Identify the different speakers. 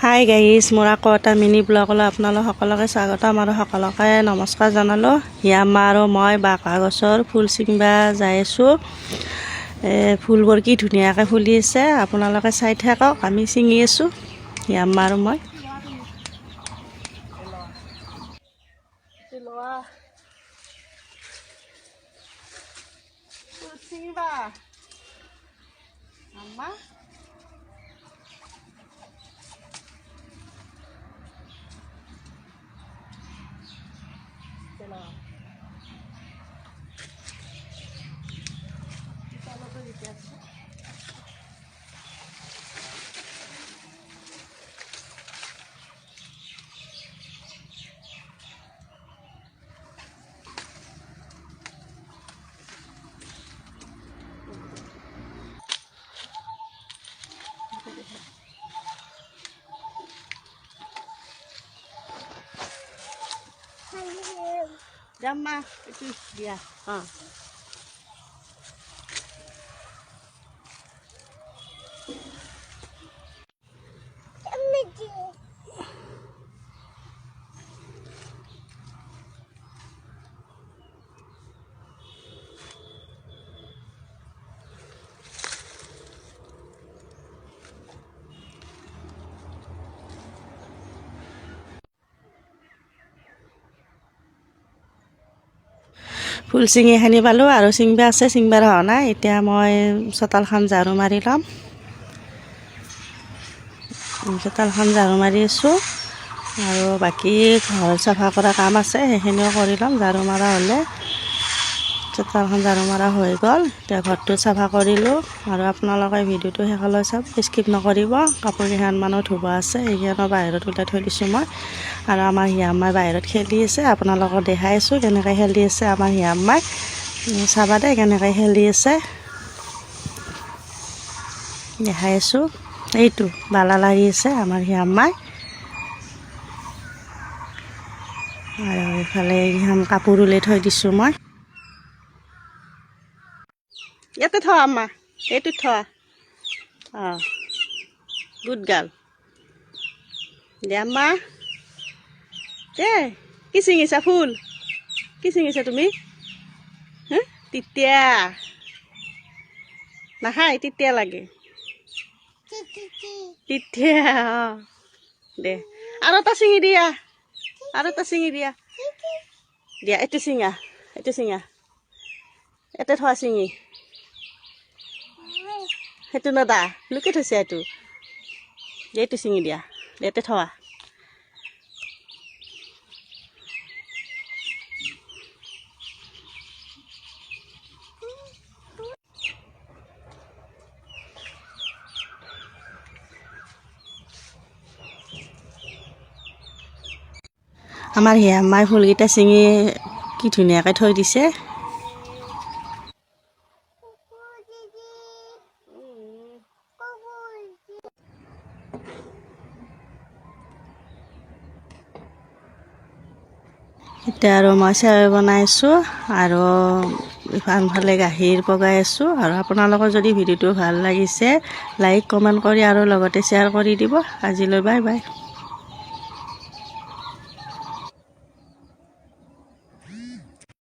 Speaker 1: Hi guys, মোৰ আকৌ এটা মিনি ব্লগলৈ আপোনালোক সকলোকে স্বাগতম আৰু সকলোকে নমস্কাৰ জনালোঁ। হিয়ামা আৰু মই বাঁহ গছৰ ফুল ছিঙিব যাই আছোঁ। ফুলবোৰ কি ধুনীয়াকৈ ফুলি আছে, আপোনালোকে চাই থাকক। আমি ছিঙি আছোঁ, হিয়ামা আৰু মই। Jamma, itu dia. ফুল ছিঙি খানি পালোঁ আৰু ছিঙিব আছে, ছিঙিবাৰ হোৱা নাই। এতিয়া মই চোতালখন ঝাৰু মাৰি ল'ম। চোতালখন ঝাৰু মাৰি আছোঁ আৰু বাকী ঘৰ চাফা কৰা কাম আছে, সেইখিনিও কৰি ল'ম। ঝাৰু মাৰা হ'লে চোতালখন ঝাৰু মাৰা হৈ গ'ল। এতিয়া ঘৰটো চাফা কৰিলোঁ আৰু আপোনালোকে ভিডিঅ'টো শেষলৈ চাওক, স্কিপ নকৰিব। কাপোৰ কেইখনমানো ধুব আছে, সেইকেইখনো বাহিৰত ওলাই থৈ দিছোঁ মই। আৰু আমাৰ হিয়ামাই বাহিৰত খেলি আছে, আপোনালোকক দেখাই আছোঁ কেনেকৈ খেলি আছে আমাৰ হিয়ামাই। চাবা দে কেনেকৈ খেলি আছে, দেখাই আছোঁ। এইটো বালা লাগি আছে আমাৰ হিয়ামাই। আৰু এইফালে এইখন কাপোৰ উলাই থৈ দিছোঁ মই। ইয়াতে থোৱা আম্মা, এইটোত থোৱা। গুড গাৰ্ল দে আম্মা। দে, কি ছিঙিছা ফুল? কি ছিঙিছা তুমি? তিতিয়া নাখায়, তিতিয়া লাগে। তিতিয়া দে, আৰু এটা ছিঙি দিয়া, আৰু এটা ছিঙি দিয়া। দিয়া, এইটো ছিঙা, এইটো ছিঙা, ইয়াতে থোৱা ছিঙি। সেইটো নদা লুকি থৈছে, এইটো এইটো ছিঙি দিয়া, ইয়াতে থোৱা। আমাৰ হিয়ামাই ফুলকেইটা ছিঙি কি ধুনীয়াকৈ থৈ দিছে। এতিয়া আৰু মই চেৱাই বনাই আছোঁ আৰু আনফালে গাখীৰ পগাই আছোঁ। আৰু আপোনালোকৰ যদি ভিডিঅ'টো ভাল লাগিছে, লাইক কমেণ্ট কৰি আৰু লগতে শ্বেয়াৰ কৰি দিব। আজিলৈ বাই বাই।